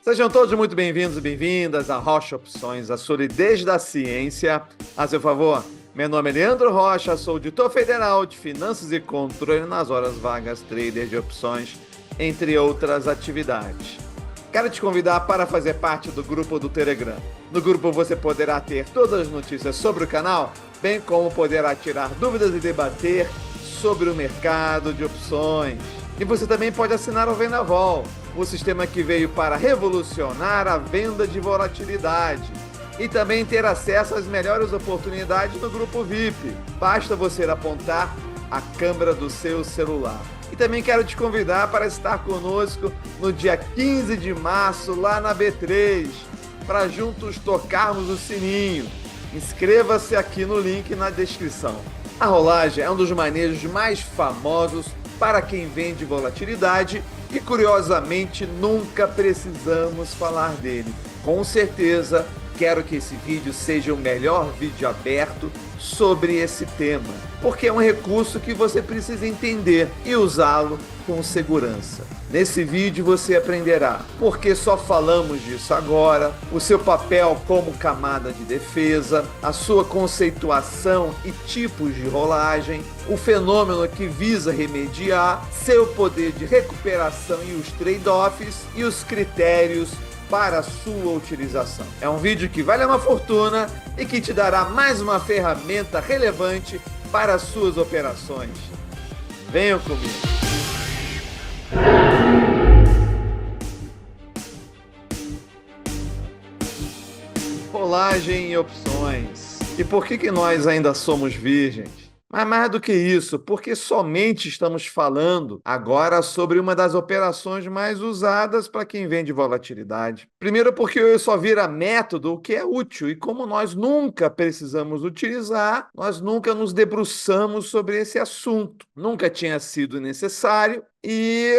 Sejam todos muito bem-vindos e bem-vindas a Rocha Opções, a solidez da ciência. A seu favor, meu nome é Leandro Rocha, sou auditor federal de Finanças e Controle nas horas vagas, trader de opções, entre outras atividades. Quero te convidar para fazer parte do grupo do Telegram. No grupo você poderá ter todas as notícias sobre o canal, bem como poderá tirar dúvidas e debater sobre o mercado de opções. E você também pode assinar o Vendaval, o sistema que veio para revolucionar a venda de volatilidade. E também ter acesso às melhores oportunidades no grupo VIP. Basta você apontar a câmera do seu celular. E também quero te convidar para estar conosco no dia 15 de março, lá na B3, para juntos tocarmos o sininho. Inscreva-se aqui no link na descrição. A rolagem é um dos manejos mais famosos para quem vende volatilidade e, curiosamente, nunca precisamos falar dele. Com certeza, quero que esse vídeo seja o melhor vídeo aberto sobre esse tema, porque é um recurso que você precisa entender e usá-lo com segurança. Nesse vídeo você aprenderá por que só falamos disso agora, o seu papel como camada de defesa, a sua conceituação e tipos de rolagem, o fenômeno que visa remediar, seu poder de recuperação e os trade-offs e os critérios para a sua utilização. É um vídeo que vale uma fortuna e que te dará mais uma ferramenta relevante para as suas operações. Venham comigo! Rolagem e opções. E por que nós ainda somos virgens? Mas mais do que isso, porque somente estamos falando agora sobre uma das operações mais usadas para quem vende volatilidade. Primeiro porque só vira método o que é útil, e como nós nunca precisamos utilizar, nós nunca nos debruçamos sobre esse assunto. Nunca tinha sido necessário e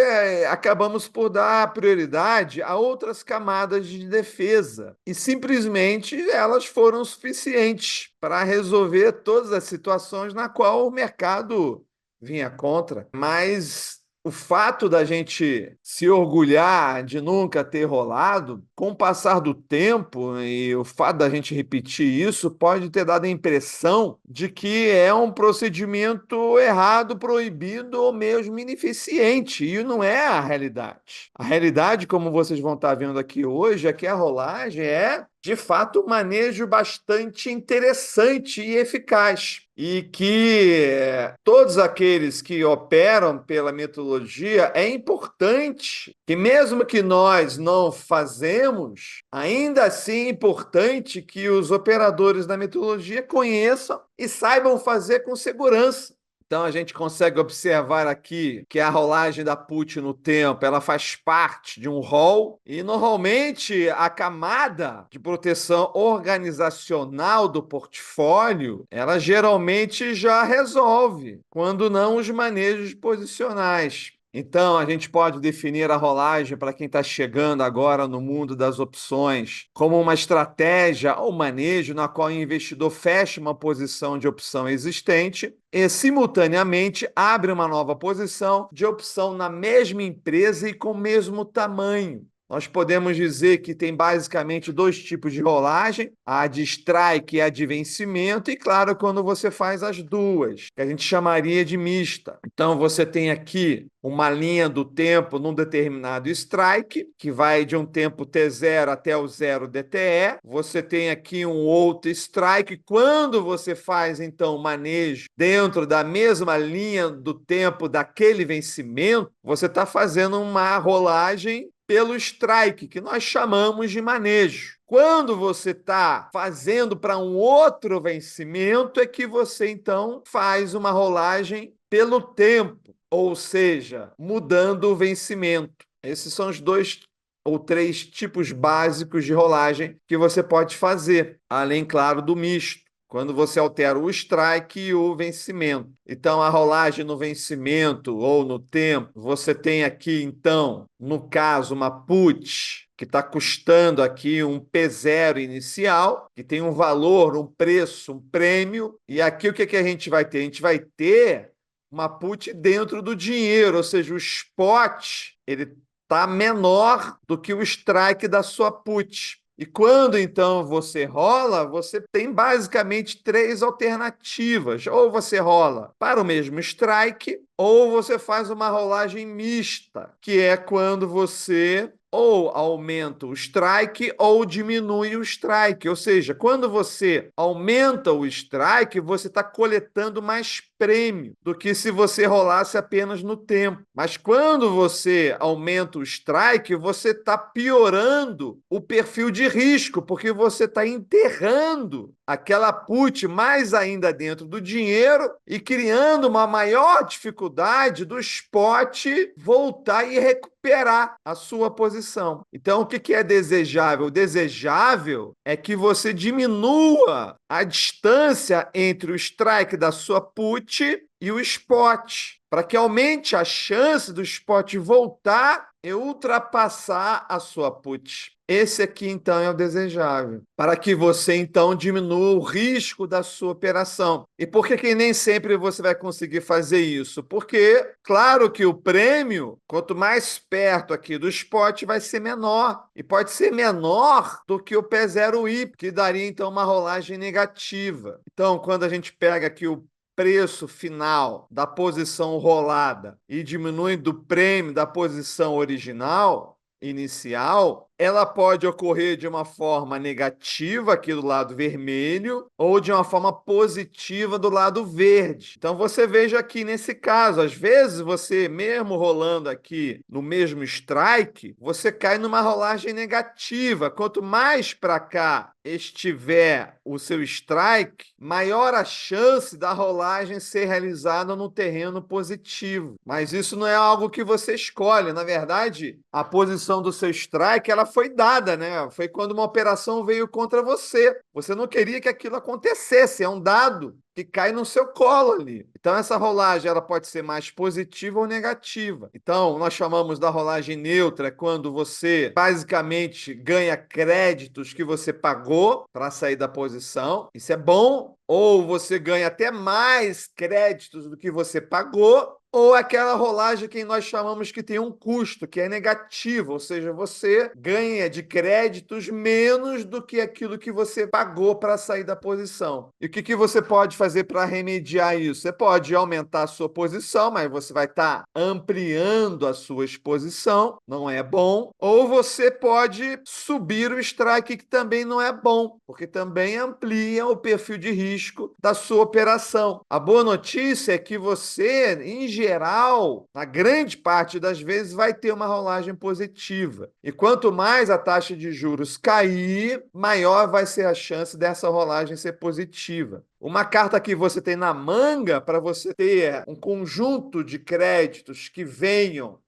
acabamos por dar prioridade a outras camadas de defesa. E simplesmente elas foram suficientes para resolver todas as situações na qual o mercado vinha contra. Mas o fato da gente se orgulhar de nunca ter rolado, com o passar do tempo, e o fato da gente repetir isso, pode ter dado a impressão de que é um procedimento errado, proibido ou mesmo ineficiente, e não é a realidade. A realidade, como vocês vão estar vendo aqui hoje, é que a rolagem é, de fato, um manejo bastante interessante e eficaz. E que todos aqueles que operam pela metodologia, é importante que, mesmo que nós não fazemos, ainda assim é importante que os operadores da metodologia conheçam e saibam fazer com segurança. Então, a gente consegue observar aqui que a rolagem da put no tempo, ela faz parte de um rol e, normalmente, a camada de proteção organizacional do portfólio, ela geralmente já resolve, quando não os manejos posicionais. Então, a gente pode definir a rolagem para quem está chegando agora no mundo das opções como uma estratégia ou manejo na qual o investidor fecha uma posição de opção existente e, simultaneamente, abre uma nova posição de opção na mesma empresa e com o mesmo tamanho. Nós podemos dizer que tem basicamente dois tipos de rolagem, a de strike e a de vencimento, e claro, quando você faz as duas, que a gente chamaria de mista. Então, você tem aqui uma linha do tempo num determinado strike, que vai de um tempo T0 até o 0 DTE. Você tem aqui um outro strike. Quando você faz, então, o manejo dentro da mesma linha do tempo daquele vencimento, você está fazendo uma rolagem pelo strike, que nós chamamos de manejo. Quando você está fazendo para um outro vencimento, é que você, então, faz uma rolagem pelo tempo, ou seja, mudando o vencimento. Esses são os dois ou três tipos básicos de rolagem que você pode fazer, além, claro, do misto, quando você altera o strike e o vencimento. Então, a rolagem no vencimento ou no tempo, você tem aqui, então, no caso, uma put, que está custando aqui um P0 inicial, que tem um valor, um preço, um prêmio, e aqui o que a gente vai ter? A gente vai ter uma put dentro do dinheiro, ou seja, o spot, ele está menor do que o strike da sua put. E quando então você rola, você tem basicamente três alternativas. Ou você rola para o mesmo strike, ou você faz uma rolagem mista, que é quando você ou aumenta o strike ou diminui o strike. Ou seja, quando você aumenta o strike, você está coletando mais prêmio do que se você rolasse apenas no tempo. Mas quando você aumenta o strike, você está piorando o perfil de risco, porque você está enterrando aquela put mais ainda dentro do dinheiro e criando uma maior dificuldade do spot voltar e recuperar a sua posição. Então, o que é desejável? O desejável é que você diminua a distância entre o strike da sua put e o spot, para que aumente a chance do spot voltar e ultrapassar a sua put. Esse aqui, então, é o desejável, para que você, então, diminua o risco da sua operação. E por que nem sempre você vai conseguir fazer isso? Porque, claro que o prêmio, quanto mais perto aqui do spot, vai ser menor. E pode ser menor do que o P0I, que daria, então, uma rolagem negativa. Então, quando a gente pega aqui o preço final da posição rolada e diminui do prêmio da posição original, inicial, ela pode ocorrer de uma forma negativa aqui do lado vermelho ou de uma forma positiva do lado verde. Então você veja aqui nesse caso, às vezes você mesmo rolando aqui no mesmo strike, você cai numa rolagem negativa. Quanto mais para cá estiver o seu strike, maior a chance da rolagem ser realizada no terreno positivo. Mas isso não é algo que você escolhe, na verdade, a posição do seu strike, ela foi dada, né? Foi quando uma operação veio contra você. Você não queria que aquilo acontecesse, é um dado que cai no seu colo ali. Então, essa rolagem ela pode ser mais positiva ou negativa. Então, nós chamamos da rolagem neutra quando você basicamente ganha créditos que você pagou para sair da posição. Isso é bom. Ou você ganha até mais créditos do que você pagou, ou aquela rolagem que nós chamamos que tem um custo, que é negativo, ou seja, você ganha de créditos menos do que aquilo que você pagou para sair da posição. E o que você pode fazer para remediar isso? Você pode aumentar a sua posição, mas você vai estar ampliando a sua exposição, não é bom. Ou você pode subir o strike, que também não é bom, porque também amplia o perfil de risco da sua operação. A boa notícia é que você, em geral, na grande parte das vezes, vai ter uma rolagem positiva. E quanto mais a taxa de juros cair, maior vai ser a chance dessa rolagem ser positiva. Uma carta que você tem na manga para você ter um conjunto de créditos que venham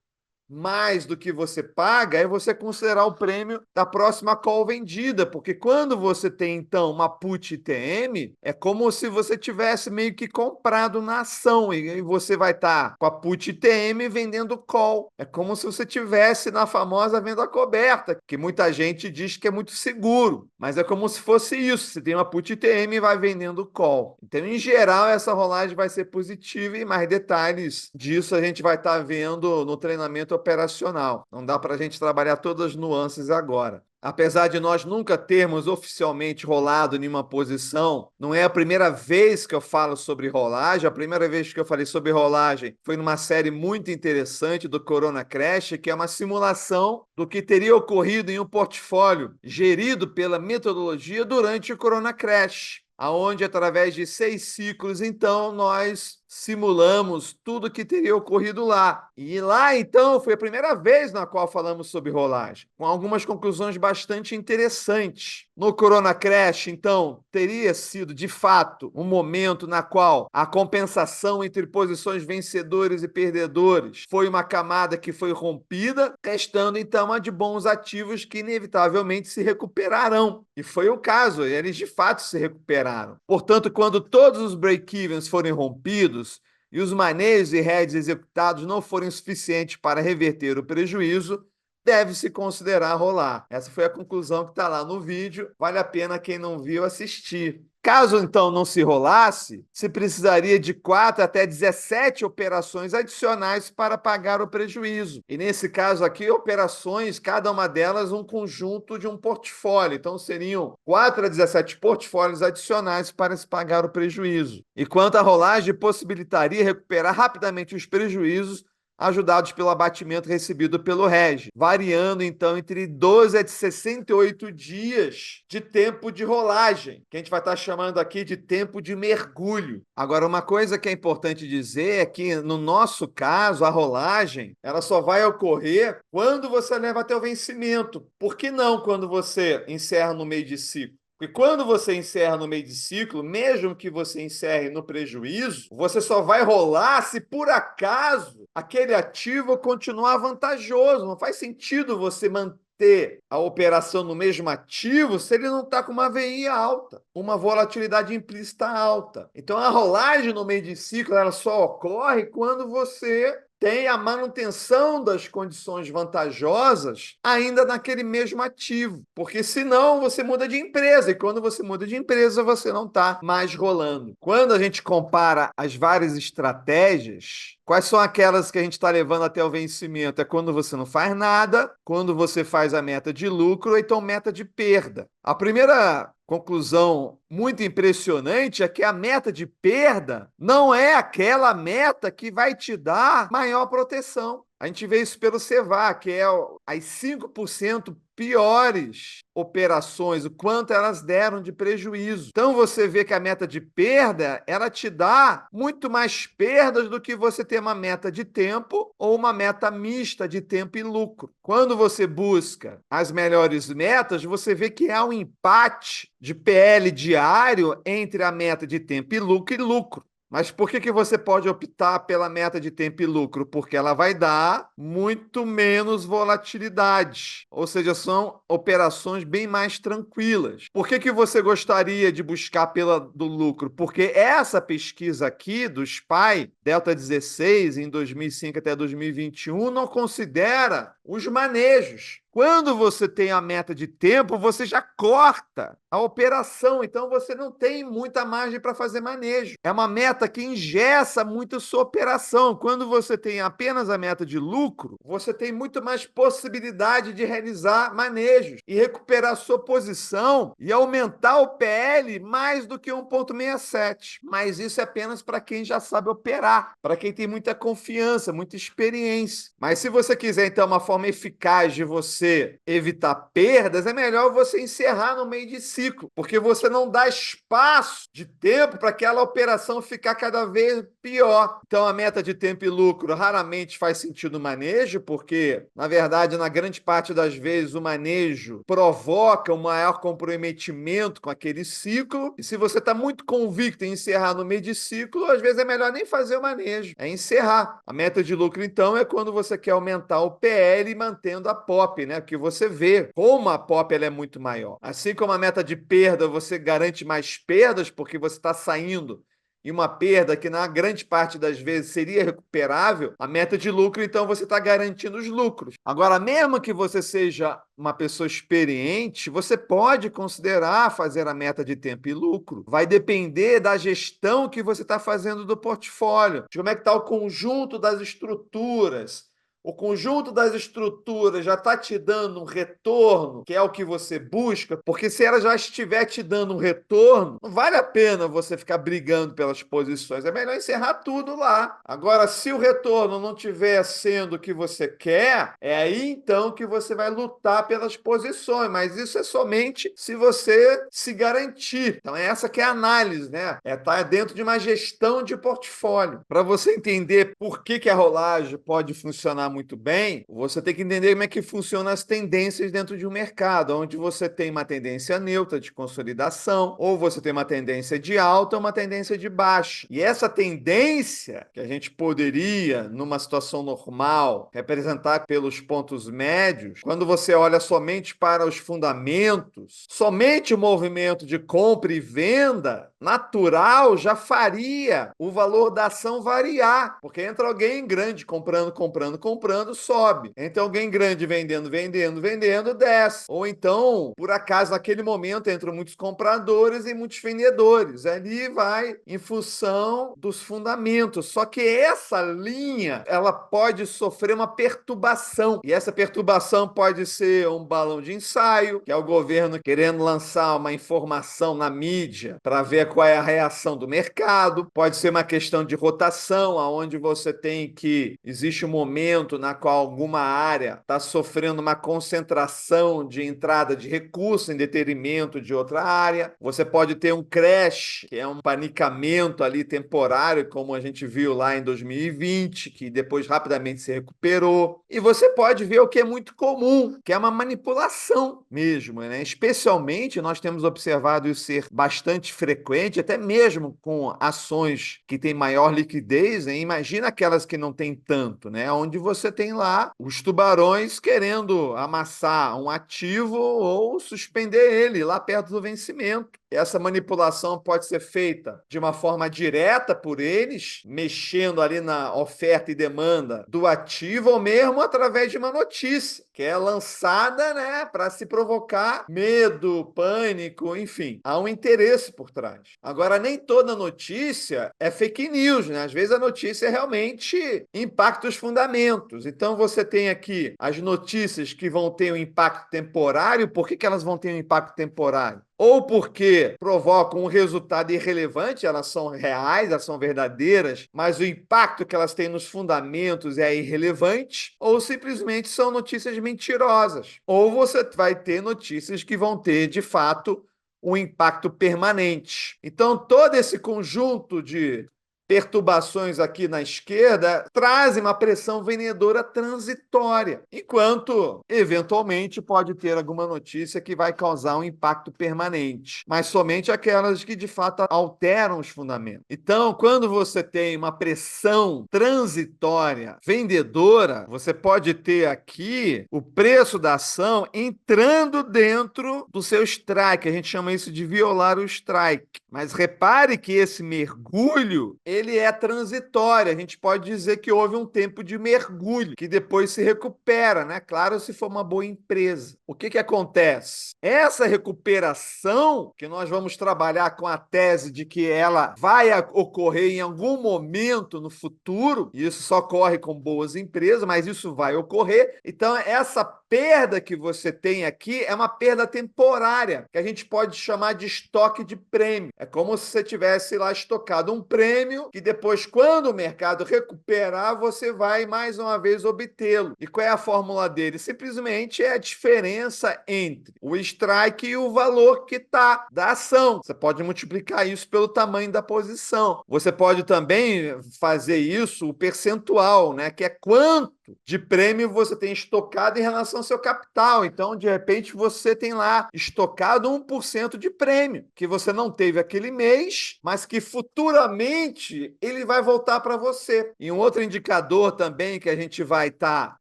mais do que você paga, é você considerar o prêmio da próxima call vendida, porque quando você tem, então, uma put ITM, é como se você tivesse meio que comprado na ação, e você vai estar com a put ITM vendendo call. É como se você tivesse na famosa venda coberta, que muita gente diz que é muito seguro, mas é como se fosse isso. Você tem uma put ITM e vai vendendo call. Então, em geral, essa rolagem vai ser positiva e mais detalhes disso a gente vai estar vendo no treinamento operacional. Não dá para a gente trabalhar todas as nuances agora. Apesar de nós nunca termos oficialmente rolado em uma posição, não é a primeira vez que eu falo sobre rolagem. A primeira vez que eu falei sobre rolagem foi numa série muito interessante do Corona Crash, que é uma simulação do que teria ocorrido em um portfólio gerido pela metodologia durante o Corona Crash, aonde através de 6 ciclos, então, nós simulamos tudo que teria ocorrido lá. E lá, então, foi a primeira vez na qual falamos sobre rolagem, com algumas conclusões bastante interessantes. No Corona Crash, então, teria sido, de fato, um momento na qual a compensação entre posições vencedores e perdedores foi uma camada que foi rompida, restando, então, a de bons ativos que, inevitavelmente, se recuperarão. E foi o caso, eles, de fato, se recuperaram. Portanto, quando todos os break-evens forem rompidos, e os manejos e hedges executados não forem suficientes para reverter o prejuízo, deve-se considerar rolar. Essa foi a conclusão que está lá no vídeo. Vale a pena quem não viu assistir. Caso, então, não se rolasse, se precisaria de 4 até 17 operações adicionais para pagar o prejuízo. E, nesse caso aqui, operações, cada uma delas um conjunto de um portfólio. Então, seriam 4 a 17 portfólios adicionais para se pagar o prejuízo. E quanto à rolagem, possibilitaria recuperar rapidamente os prejuízos ajudados pelo abatimento recebido pelo REG, variando, então, entre 12 a 68 dias de tempo de rolagem, que a gente vai estar chamando aqui de tempo de mergulho. Agora, uma coisa que é importante dizer é que, no nosso caso, a rolagem, ela só vai ocorrer quando você leva até o vencimento. Por que não quando você encerra no meio de ciclo? Porque quando você encerra no meio de ciclo, mesmo que você encerre no prejuízo, você só vai rolar se por acaso aquele ativo continuar vantajoso. Não faz sentido você manter a operação no mesmo ativo se ele não está com uma VI alta, uma volatilidade implícita alta. Então, a rolagem no meio de ciclo ela só ocorre quando você tem a manutenção das condições vantajosas ainda naquele mesmo ativo, porque senão você muda de empresa, e quando você muda de empresa, você não está mais rolando. Quando a gente compara as várias estratégias, quais são aquelas que a gente está levando até o vencimento? É quando você não faz nada, quando você faz a meta de lucro, ou então meta de perda. A primeira conclusão muito impressionante é que a meta de perda não é aquela meta que vai te dar maior proteção. A gente vê isso pelo CEVA, que é as 5% piores operações, o quanto elas deram de prejuízo. Então você vê que a meta de perda, ela te dá muito mais perdas do que você ter uma meta de tempo ou uma meta mista de tempo e lucro. Quando você busca as melhores metas, você vê que há um empate de PL diário entre a meta de tempo e lucro. Mas por que você pode optar pela meta de tempo e lucro? Porque ela vai dar muito menos volatilidade. Ou seja, são operações bem mais tranquilas. Por que você gostaria de buscar pela do lucro? Porque essa pesquisa aqui do SPY, Delta 16, em 2005 até 2021, não considera os manejos. Quando você tem a meta de tempo, você já corta a operação, então você não tem muita margem para fazer manejo. É uma meta que engessa muito a sua operação. Quando você tem apenas a meta de lucro, você tem muito mais possibilidade de realizar manejos e recuperar a sua posição e aumentar o PL mais do que 1,67. Mas isso é apenas para quem já sabe operar, para quem tem muita confiança, muita experiência. Mas se você quiser, então, uma forma eficaz de você evitar perdas, é melhor você encerrar no meio de ciclo, porque você não dá espaço de tempo para aquela operação ficar cada vez pior. Então, a meta de tempo e lucro raramente faz sentido no manejo, porque, na verdade, na grande parte das vezes, o manejo provoca um maior comprometimento com aquele ciclo, e se você está muito convicto em encerrar no meio de ciclo, às vezes é melhor nem fazer o manejo, é encerrar. A meta de lucro, então, é quando você quer aumentar o PL mantendo a POP, né? Que você vê como a POP ela é muito maior. Assim como a meta de perda, você garante mais perdas porque você está saindo e uma perda que na grande parte das vezes seria recuperável, a meta de lucro, então você está garantindo os lucros. Agora, mesmo que você seja uma pessoa experiente, você pode considerar fazer a meta de tempo e lucro. Vai depender da gestão que você está fazendo do portfólio, de como é que está o conjunto das estruturas. O conjunto das estruturas já está te dando um retorno, que é o que você busca, porque se ela já estiver te dando um retorno, não vale a pena você ficar brigando pelas posições. É melhor encerrar tudo lá. Agora, se o retorno não estiver sendo o que você quer, é aí então que você vai lutar pelas posições, mas isso é somente se você se garantir. Então, é essa que é a análise, né? É estar dentro de uma gestão de portfólio. Para você entender por que a rolagem pode funcionar muito bem, você tem que entender como é que funcionam as tendências dentro de um mercado, onde você tem uma tendência neutra de consolidação, ou você tem uma tendência de alta ou uma tendência de baixa. E essa tendência, que a gente poderia, numa situação normal, representar pelos pontos médios, quando você olha somente para os fundamentos, somente o movimento de compra e venda natural já faria o valor da ação variar, porque entra alguém grande comprando, comprando, comprando, sobe. Entra alguém grande vendendo, vendendo, vendendo, desce. Ou então, por acaso, naquele momento, entram muitos compradores e muitos vendedores. Ali vai em função dos fundamentos. Só que essa linha, ela pode sofrer uma perturbação. E essa perturbação pode ser um balão de ensaio, que é o governo querendo lançar uma informação na mídia para ver qual é a reação do mercado. Pode ser uma questão de rotação, aonde você tem que existe um momento na qual alguma área está sofrendo uma concentração de entrada de recurso em detrimento de outra área. Você pode ter um crash, que é um panicamento ali temporário, como a gente viu lá em 2020, que depois rapidamente se recuperou. E você pode ver o que é muito comum, que é uma manipulação mesmo, né? Especialmente nós temos observado isso ser bastante frequente, até mesmo com ações que têm maior liquidez, né? Imagina aquelas que não têm tanto, né? Onde você tem lá os tubarões querendo amassar um ativo ou suspender ele lá perto do vencimento. Essa manipulação pode ser feita de uma forma direta por eles, mexendo ali na oferta e demanda do ativo, ou mesmo através de uma notícia, que é lançada, né, para se provocar medo, pânico, enfim. Há um interesse por trás. Agora, nem toda notícia é fake news, né? Às vezes a notícia realmente impacta os fundamentos. Então, você tem aqui as notícias que vão ter um impacto temporário. Por que elas vão ter um impacto temporário? Ou porque provocam um resultado irrelevante, elas são reais, elas são verdadeiras, mas o impacto que elas têm nos fundamentos é irrelevante, ou simplesmente são notícias mentirosas. Ou você vai ter notícias que vão ter, de fato, um impacto permanente. Então, todo esse conjunto de perturbações aqui na esquerda trazem uma pressão vendedora transitória, enquanto, eventualmente, pode ter alguma notícia que vai causar um impacto permanente, mas somente aquelas que, de fato, alteram os fundamentos. Então, quando você tem uma pressão transitória vendedora, você pode ter aqui o preço da ação entrando dentro do seu strike. A gente chama isso de violar o strike. Mas repare que esse mergulho, ele é transitório. A gente pode dizer que houve um tempo de mergulho, que depois se recupera, né? Claro, se for uma boa empresa. O que acontece? Essa recuperação, que nós vamos trabalhar com a tese de que ela vai ocorrer em algum momento no futuro, e isso só ocorre com boas empresas, mas isso vai ocorrer. Então, essa perda que você tem aqui é uma perda temporária, que a gente pode chamar de estoque de prêmio. É como se você tivesse lá estocado um prêmio que depois, quando o mercado recuperar, você vai mais uma vez obtê-lo. E qual é a fórmula dele? Simplesmente é a diferença entre o strike e o valor que está da ação. Você pode multiplicar isso pelo tamanho da posição. Você pode também fazer isso, o percentual, né? Que é quanto de prêmio você tem estocado em relação ao seu capital. Então, de repente, você tem lá estocado 1% de prêmio, que você não teve aquele mês, mas que futuramente ele vai voltar para você. E um outro indicador também que a gente vai estar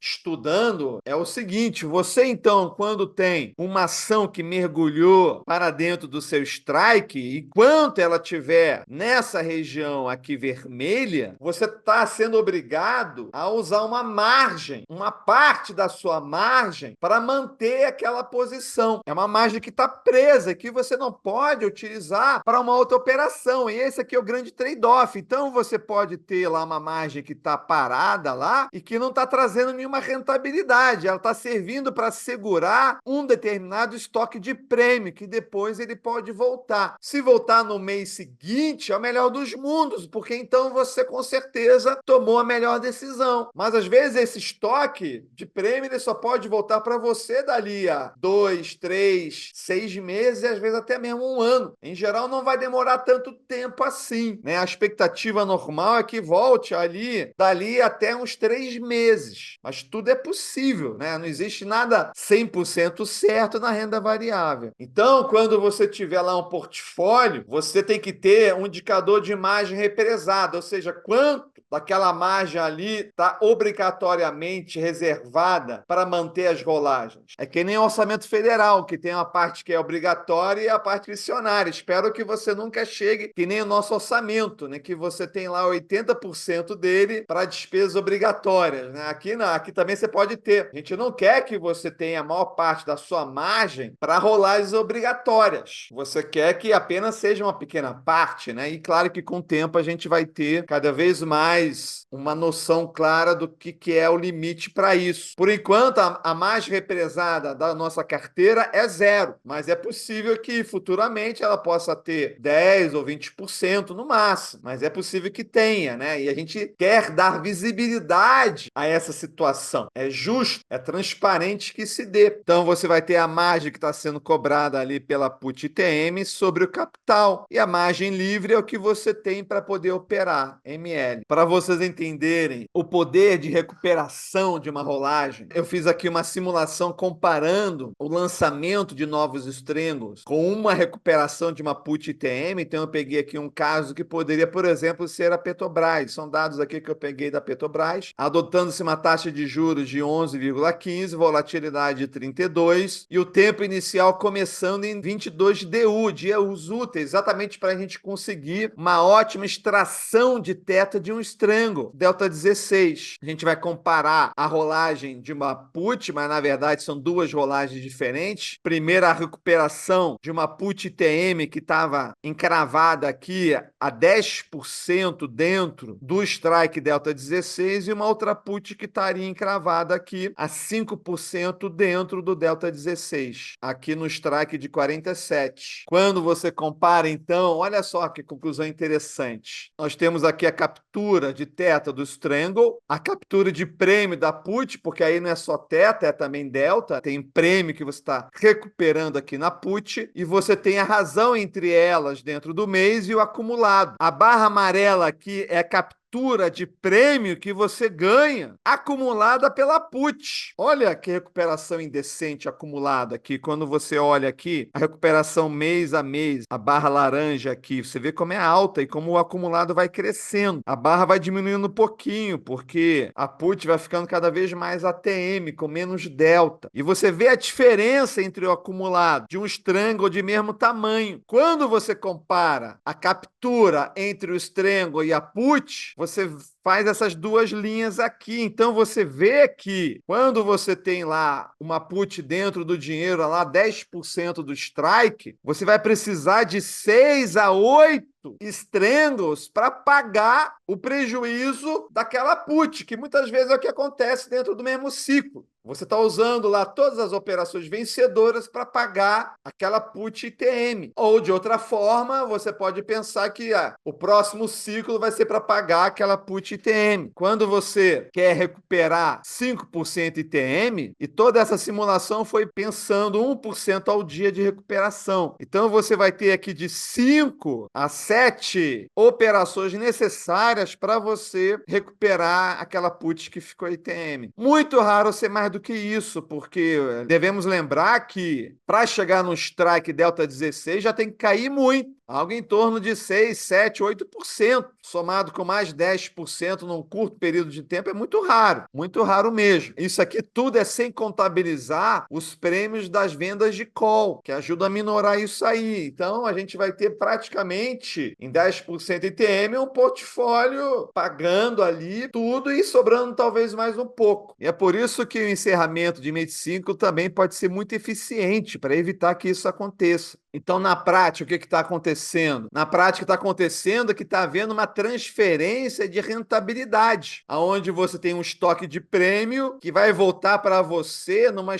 estudando é o seguinte: você então, quando tem uma ação que mergulhou para dentro do seu strike, enquanto ela estiver nessa região aqui vermelha, você está sendo obrigado a usar uma parte da sua margem para manter aquela posição. É uma margem que está presa, que você não pode utilizar para uma outra operação. E esse aqui é o grande trade-off. Então, você pode ter lá uma margem que está parada lá e que não está trazendo nenhuma rentabilidade. Ela está servindo para segurar um determinado estoque de prêmio, que depois ele pode voltar. Se voltar no mês seguinte, é o melhor dos mundos, porque então você com certeza tomou a melhor decisão. Mas às vezes esse estoque de prêmio ele só pode voltar para você dali a 2, 3, 6 meses e às vezes até mesmo um ano. Em geral, não vai demorar tanto tempo assim, né? A expectativa normal é que volte ali, dali até uns 3 meses. Mas tudo é possível, né? Não existe nada 100% certo na renda variável. Então, quando você tiver lá um portfólio, você tem que ter um indicador de margem represada, ou seja, quanto daquela margem ali está obrigatoriamente reservada para manter as rolagens. É que nem o orçamento federal, que tem uma parte que é obrigatória e a parte discricionária. Espero que você nunca chegue que nem o nosso orçamento, né? Que você tem lá 80% dele para despesas obrigatórias, né? Aqui não, aqui também você pode ter. A gente não quer que você tenha a maior parte da sua margem para rolagens obrigatórias. Você quer que apenas seja uma pequena parte, né? E claro que com o tempo a gente vai ter cada vez mais uma noção clara do que é o limite para isso. Por enquanto, a margem represada da nossa carteira é zero, mas é possível que futuramente ela possa ter 10 ou 20% no máximo, mas é possível que tenha, né? E a gente quer dar visibilidade a essa situação. É justo, é transparente que se dê. Então você vai ter a margem que está sendo cobrada ali pela put ITM sobre o capital, e a margem livre é o que você tem para poder operar, ML. Para vocês entenderem o poder de recuperação de uma rolagem, eu fiz aqui uma simulação comparando o lançamento de novos strangles com uma recuperação de uma put ITM. Então eu peguei aqui um caso que poderia, por exemplo, ser a Petrobras. São dados aqui que eu peguei da Petrobras, adotando-se uma taxa de juros de 11,15, volatilidade de 32 e o tempo inicial começando em 22 DU, dias úteis, exatamente para a gente conseguir uma ótima extração de teta de um strangle, delta 16. A gente vai comparar a rolagem de uma put, mas na verdade são duas rolagens diferentes. Primeiro, a recuperação de uma put ITM que estava encravada aqui a 10% dentro do strike delta 16 e uma outra put que estaria encravada aqui a 5% dentro do delta 16, aqui no strike de 47. Quando você compara, então, olha só que conclusão interessante. Nós temos aqui a captura de teta do strangle, a captura de prêmio da put, porque aí não é só teta, é também delta, tem prêmio que você está recuperando aqui na put, e você tem a razão entre elas dentro do mês e o acumulado. A barra amarela aqui é a captura de prêmio que você ganha acumulada pela put. Olha que recuperação indecente acumulada aqui. Quando você olha aqui, a recuperação mês a mês, a barra laranja aqui, você vê como é alta e como o acumulado vai crescendo. A barra vai diminuindo um pouquinho, porque a put vai ficando cada vez mais ATM, com menos delta. E você vê a diferença entre o acumulado de um strangle de mesmo tamanho. Quando você compara a captura entre o strangle e a put, você faz essas duas linhas aqui. Então você vê que quando você tem lá uma put dentro do dinheiro, lá 10% do strike, você vai precisar de 6 a 8 strangles para pagar o prejuízo daquela put, que muitas vezes é o que acontece dentro do mesmo ciclo. Você está usando lá todas as operações vencedoras para pagar aquela put ITM. Ou, de outra forma, você pode pensar que o próximo ciclo vai ser para pagar aquela put ITM. Quando você quer recuperar 5% ITM, e toda essa simulação foi pensando 1% ao dia de recuperação. Então, você vai ter aqui de 5 a 7 operações necessárias para você recuperar aquela put que ficou ITM. Muito raro ser mais do que isso, porque devemos lembrar que para chegar no strike delta 16 já tem que cair muito. Algo em torno de 6, 7, 8%, somado com mais 10% num curto período de tempo, é muito raro mesmo. Isso aqui tudo é sem contabilizar os prêmios das vendas de call, que ajudam a minorar isso aí. Então, a gente vai ter praticamente, em 10% ITM, um portfólio pagando ali tudo e sobrando talvez mais um pouco. E é por isso que o encerramento de mês 5 também pode ser muito eficiente para evitar que isso aconteça. Então, na prática, o que está acontecendo? Na prática, está acontecendo que está havendo uma transferência de rentabilidade, onde você tem um estoque de prêmio que vai voltar para você numa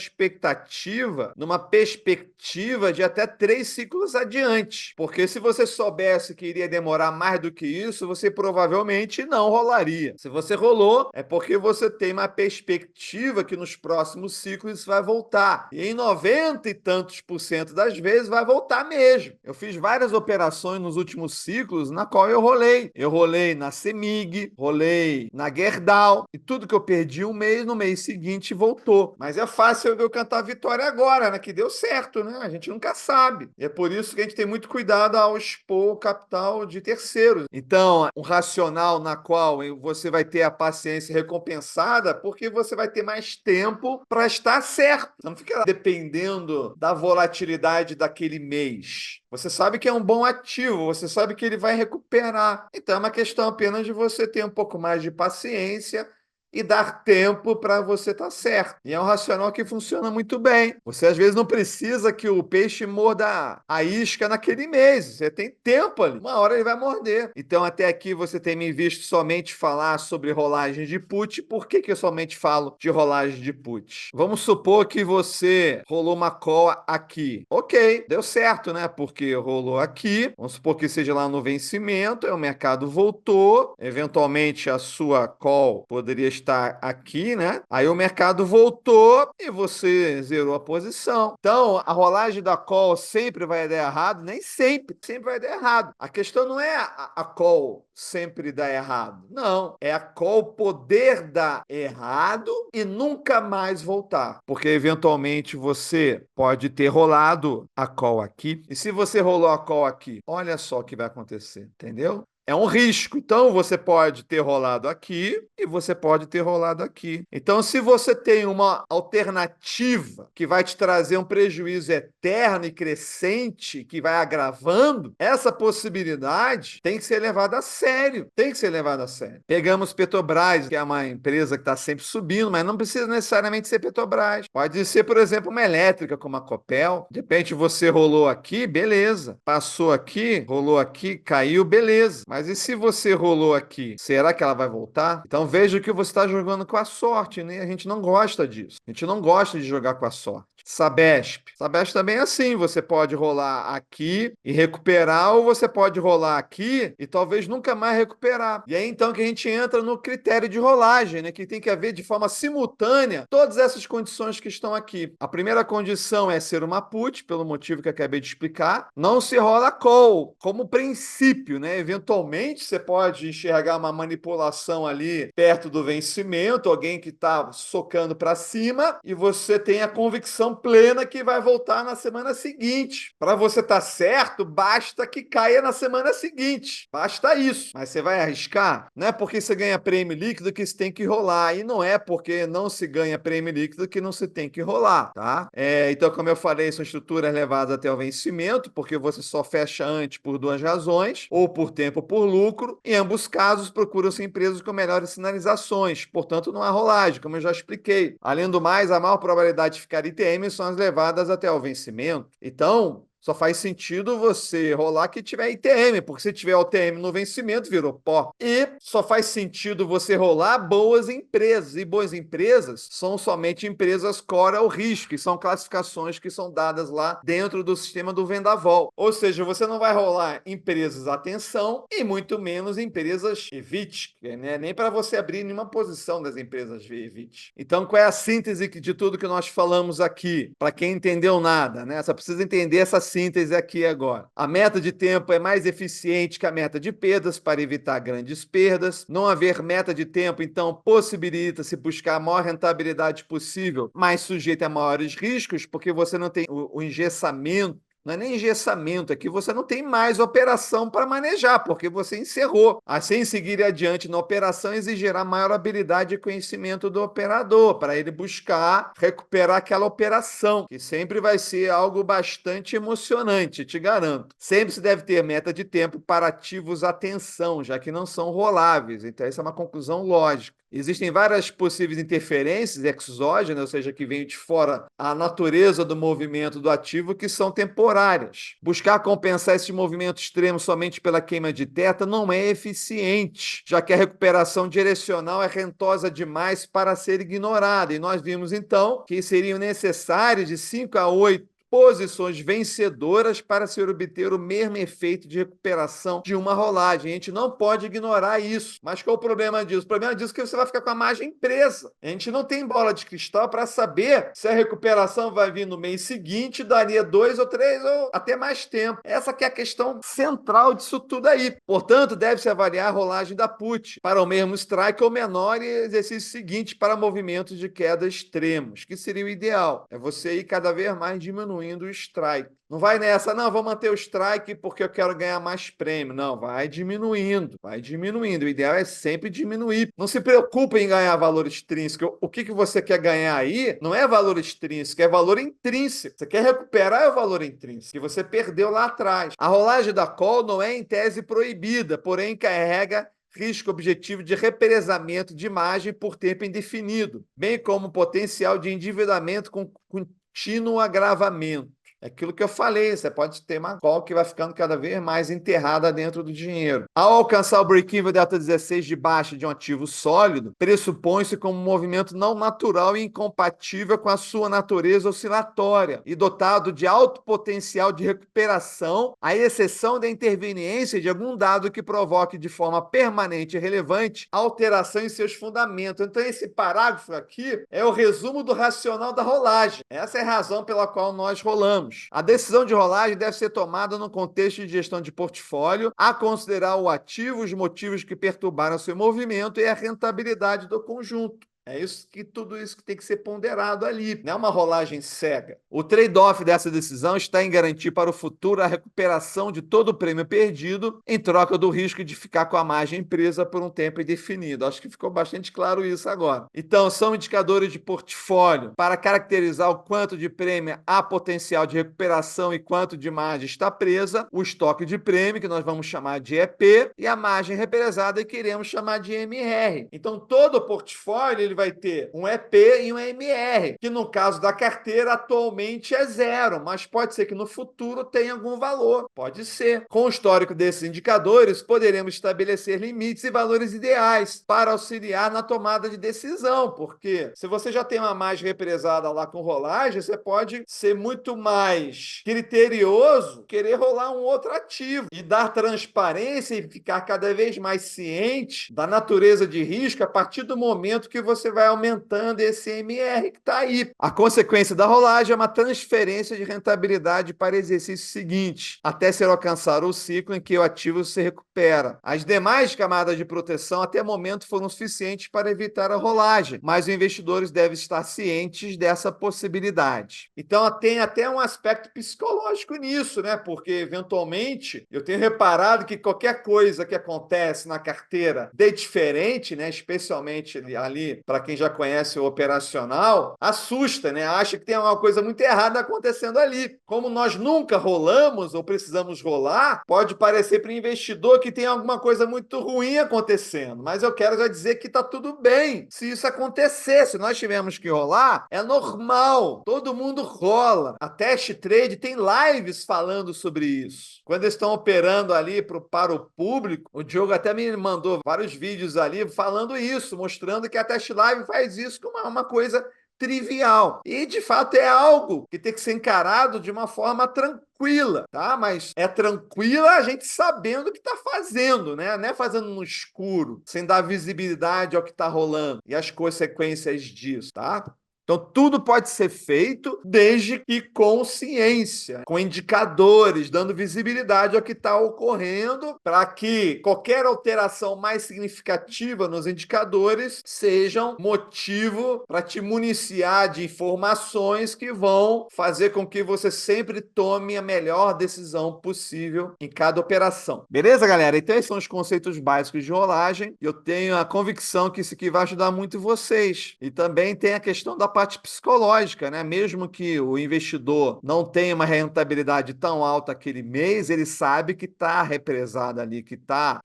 perspectiva de até 3 ciclos adiante. Porque se você soubesse que iria demorar mais do que isso, você provavelmente não rolaria. Se você rolou, é porque você tem uma perspectiva que nos próximos ciclos isso vai voltar. E em 90 e tantos % das vezes vai voltar. voltar mesmo. Eu fiz várias operações nos últimos ciclos na qual eu rolei. Eu rolei na CEMIG, rolei na Gerdau, e tudo que eu perdi um mês, no mês seguinte voltou. Mas é fácil eu cantar a vitória agora, né? Que deu certo, né? A gente nunca sabe. E é por isso que a gente tem muito cuidado ao expor o capital de terceiros. Então, um racional na qual você vai ter a paciência recompensada porque você vai ter mais tempo para estar certo. Não fica dependendo da volatilidade daquele mês. Você sabe que é um bom ativo, você sabe que ele vai recuperar. Então, é uma questão apenas de você ter um pouco mais de paciência e dar tempo para você estar certo. E é um racional que funciona muito bem. Você às vezes não precisa que o peixe morda a isca naquele mês. Você tem tempo ali. Uma hora ele vai morder. Então, até aqui você tem me visto somente falar sobre rolagem de put. Por que que eu somente falo de rolagem de put? Vamos supor que você rolou uma call aqui. Ok, deu certo, né? Porque rolou aqui. Vamos supor que seja lá no vencimento. Aí o mercado voltou. Eventualmente a sua call poderia estar aqui, né? Aí o mercado voltou e você zerou a posição. Então, a rolagem da call sempre vai dar errado? Nem sempre, sempre vai dar errado. A questão não é a call sempre dar errado. Não, é a call poder dar errado e nunca mais voltar. Porque eventualmente você pode ter rolado a call aqui. E se você rolou a call aqui, olha só o que vai acontecer, entendeu? É um risco. Então, você pode ter rolado aqui e você pode ter rolado aqui. Então, se você tem uma alternativa que vai te trazer um prejuízo eterno e crescente, que vai agravando, essa possibilidade tem que ser levada a sério. Tem que ser levada a sério. Pegamos Petrobras, que é uma empresa que está sempre subindo, mas não precisa necessariamente ser Petrobras. Pode ser, por exemplo, uma elétrica como a Copel. De repente, você rolou aqui, beleza. Passou aqui, rolou aqui, caiu, beleza. Mas e se você rolou aqui? Será que ela vai voltar? Então veja que você está jogando com a sorte, né? A gente não gosta disso. A gente não gosta de jogar com a sorte. Sabesp. Sabesp também é assim, você pode rolar aqui e recuperar, ou você pode rolar aqui e talvez nunca mais recuperar. E aí então que a gente entra no critério de rolagem, né? Que tem que haver de forma simultânea todas essas condições que estão aqui. A primeira condição é ser uma put, pelo motivo que eu acabei de explicar. Não se rola call, como princípio, né? Eventualmente você pode enxergar uma manipulação ali perto do vencimento, alguém que está socando para cima, e você tem a convicção plena que vai voltar na semana seguinte. Para você estar certo, basta que caia na semana seguinte. Basta isso. Mas você vai arriscar? Não é porque você ganha prêmio líquido que você tem que rolar. E não é porque não se ganha prêmio líquido que não se tem que rolar, tá? Então, como eu falei, são estruturas levadas até o vencimento, porque você só fecha antes por duas razões, ou por tempo ou por lucro. Em ambos casos, procuram-se empresas com melhores sinalizações. Portanto, não há rolagem, como eu já expliquei. Além do mais, a maior probabilidade de ficar ITM são as levadas até o vencimento. Então, só faz sentido você rolar que tiver ITM, porque se tiver OTM no vencimento, virou pó. E só faz sentido você rolar boas empresas. E boas empresas são somente empresas core ao risco, que são classificações que são dadas lá dentro do sistema do vendaval. Ou seja, você não vai rolar empresas atenção e muito menos empresas evite, né? Nem para você abrir nenhuma posição das empresas evite. Então, qual é a síntese de tudo que nós falamos aqui? Para quem entendeu nada, né? Só precisa entender essa síntese aqui agora. A meta de tempo é mais eficiente que a meta de perdas para evitar grandes perdas. Não haver meta de tempo, então, possibilita-se buscar a maior rentabilidade possível, mas sujeita a maiores riscos, porque você não tem o engessamento. Não é nem engessamento, aqui você não tem mais operação para manejar, porque você encerrou. Assim, seguir adiante na operação exigirá maior habilidade e conhecimento do operador, para ele buscar recuperar aquela operação, que sempre vai ser algo bastante emocionante, te garanto. Sempre se deve ter meta de tempo para ativos atenção, já que não são roláveis. Então, essa é uma conclusão lógica. Existem várias possíveis interferências exógenas, ou seja, que vêm de fora a natureza do movimento do ativo, que são temporárias. Buscar compensar esse movimento extremo somente pela queima de teta não é eficiente, já que a recuperação direcional é rentosa demais para ser ignorada. E nós vimos, então, que seriam necessários de 5 a 8 posições vencedoras para se obter o mesmo efeito de recuperação de uma rolagem. A gente não pode ignorar isso. Mas qual o problema disso? O problema disso é que você vai ficar com a margem presa. A gente não tem bola de cristal para saber se a recuperação vai vir no mês seguinte, daria 2 ou 3 ou até mais tempo. Essa que é a questão central disso tudo aí. Portanto, deve-se avaliar a rolagem da put para o mesmo strike ou menor e exercício seguinte para movimentos de queda extremos, que seria o ideal. É você ir cada vez mais diminuindo o strike. Não vai nessa, não, vou manter o strike porque eu quero ganhar mais prêmio. Não, vai diminuindo, vai diminuindo. O ideal é sempre diminuir. Não se preocupe em ganhar valor extrínseco. O que você quer ganhar aí não é valor extrínseco, é valor intrínseco. Você quer recuperar o valor intrínseco que você perdeu lá atrás. A rolagem da call não é em tese proibida, porém carrega risco objetivo de represamento de margem por tempo indefinido, bem como potencial de endividamento com contínuo agravamento. É aquilo que eu falei, você pode ter uma call que vai ficando cada vez mais enterrada dentro do dinheiro. Ao alcançar o break-even delta 16 de baixa de um ativo sólido, pressupõe-se como um movimento não natural e incompatível com a sua natureza oscilatória e dotado de alto potencial de recuperação, à exceção da interveniência de algum dado que provoque de forma permanente e relevante alteração em seus fundamentos. Então, esse parágrafo aqui é o resumo do racional da rolagem. Essa é a razão pela qual nós rolamos. A decisão de rolagem deve ser tomada no contexto de gestão de portfólio, a considerar o ativo, os motivos que perturbaram seu movimento e a rentabilidade do conjunto. É isso que tudo isso que tem que ser ponderado ali, não é uma rolagem cega. O trade-off dessa decisão está em garantir para o futuro a recuperação de todo o prêmio perdido em troca do risco de ficar com a margem presa por um tempo indefinido. Acho que ficou bastante claro isso agora. Então, são indicadores de portfólio para caracterizar o quanto de prêmio há potencial de recuperação e quanto de margem está presa, o estoque de prêmio, que nós vamos chamar de EP, e a margem represada, que queremos chamar de MR. Então, todo o portfólio ele vai ter um EP e um MR, que no caso da carteira atualmente é 0, mas pode ser que no futuro tenha algum valor. Pode ser. Com o histórico desses indicadores, poderemos estabelecer limites e valores ideais para auxiliar na tomada de decisão, porque se você já tem uma margem represada lá com rolagem, você pode ser muito mais criterioso, querer rolar um outro ativo e dar transparência e ficar cada vez mais ciente da natureza de risco a partir do momento que você vai aumentando esse MR que está aí. A consequência da rolagem é uma transferência de rentabilidade para o exercício seguinte, até ser alcançado o ciclo em que o ativo se recupera. As demais camadas de proteção até o momento foram suficientes para evitar a rolagem, mas os investidores devem estar cientes dessa possibilidade. Então tem até um aspecto psicológico nisso, né? Porque eventualmente eu tenho reparado que qualquer coisa que acontece na carteira de diferente, né? Especialmente ali para quem já conhece o operacional, assusta, né? Acha que tem alguma coisa muito errada acontecendo ali. Como nós nunca rolamos ou precisamos rolar, pode parecer para o investidor que tem alguma coisa muito ruim acontecendo, mas eu quero já dizer que está tudo bem se isso acontecer. Se nós tivermos que rolar, é normal, todo mundo rola. A Test Trade tem lives falando sobre isso. Quando eles estão operando ali para o público, o Diogo até me mandou vários vídeos ali falando isso, mostrando que a Test Live faz isso como uma coisa trivial. E, de fato, é algo que tem que ser encarado de uma forma tranquila, tá? Mas é tranquila a gente sabendo o que está fazendo, né? Não é fazendo no escuro, sem dar visibilidade ao que está rolando e as consequências disso, tá? Então, tudo pode ser feito desde que com ciência, com indicadores, dando visibilidade ao que está ocorrendo, para que qualquer alteração mais significativa nos indicadores sejam motivo para te municiar de informações que vão fazer com que você sempre tome a melhor decisão possível em cada operação. Beleza, galera? Então, esses são os conceitos básicos de rolagem. Eu tenho a convicção que isso aqui vai ajudar muito vocês. E também tem a questão da parte psicológica, né? Mesmo que o investidor não tenha uma rentabilidade tão alta aquele mês, ele sabe que está represado ali, que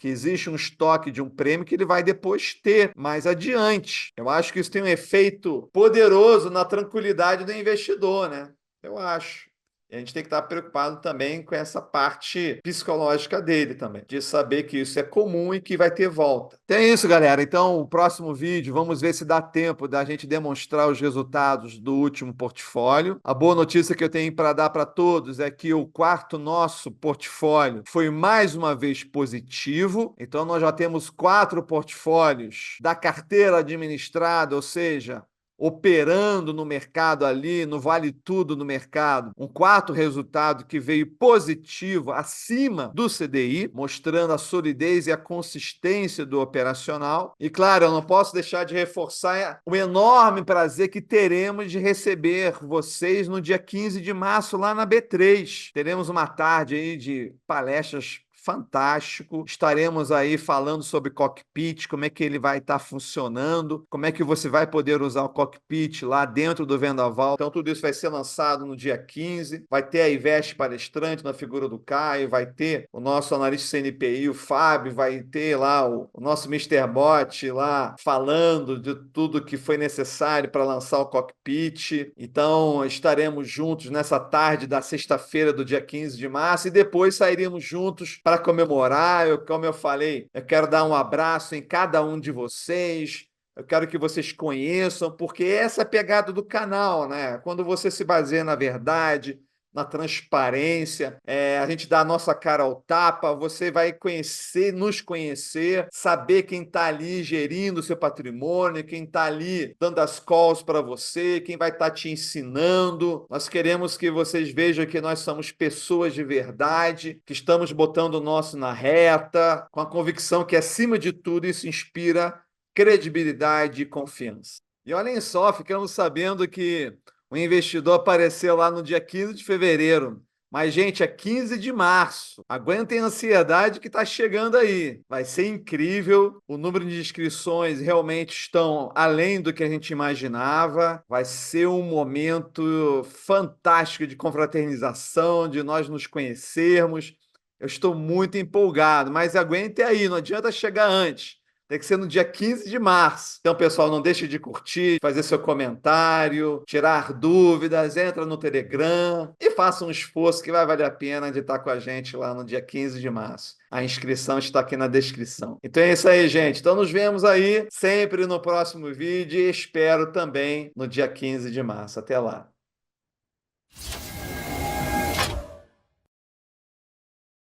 existe um estoque de um prêmio que ele vai depois ter mais adiante. Eu acho que isso tem um efeito poderoso na tranquilidade do investidor, né? Eu acho. E a gente tem que estar preocupado também com essa parte psicológica dele também, de saber que isso é comum e que vai ter volta. Tem isso, galera. Então, o próximo vídeo, vamos ver se dá tempo da gente demonstrar os resultados do último portfólio. A boa notícia que eu tenho para dar para todos é que o quarto nosso portfólio foi mais uma vez positivo. Então, nós já temos 4 portfólios da carteira administrada, ou seja, operando no mercado ali, no vale tudo no mercado. Um quarto resultado que veio positivo acima do CDI, mostrando a solidez e a consistência do operacional. E claro, eu não posso deixar de reforçar o enorme prazer que teremos de receber vocês no dia 15 de março lá na B3. Teremos uma tarde aí de palestras fantástico. Estaremos aí falando sobre cockpit, como é que ele vai estar funcionando, como é que você vai poder usar o cockpit lá dentro do Vendaval. Então, tudo isso vai ser lançado no dia 15. Vai ter a Ivete palestrante na figura do Caio, vai ter o nosso analista CNPI, o Fábio, vai ter lá o nosso Mister Bot lá falando de tudo que foi necessário para lançar o cockpit. Então, estaremos juntos nessa tarde da sexta-feira do dia 15 de março e depois sairemos juntos para comemorar. Como eu falei, eu quero dar um abraço em cada um de vocês. Eu quero que vocês conheçam, porque essa é a pegada do canal, né? Quando você se baseia na verdade, na transparência, a gente dá a nossa cara ao tapa, você vai conhecer, nos conhecer, saber quem está ali gerindo o seu patrimônio, quem está ali dando as calls para você, quem vai estar te ensinando. Nós queremos que vocês vejam que nós somos pessoas de verdade, que estamos botando o nosso na reta, com a convicção que, acima de tudo, isso inspira credibilidade e confiança. E olhem só, ficamos sabendo que o investidor apareceu lá no dia 15 de fevereiro. Mas, gente, é 15 de março. Aguentem a ansiedade que está chegando aí. Vai ser incrível. O número de inscrições realmente estão além do que a gente imaginava. Vai ser um momento fantástico de confraternização, de nós nos conhecermos. Eu estou muito empolgado, mas aguentem aí, não adianta chegar antes. Tem que ser no dia 15 de março. Então, pessoal, não deixe de curtir, fazer seu comentário, tirar dúvidas, entra no Telegram e faça um esforço que vai valer a pena de estar com a gente lá no dia 15 de março. A inscrição está aqui na descrição. Então é isso aí, gente. Então nos vemos aí sempre no próximo vídeo e espero também no dia 15 de março. Até lá.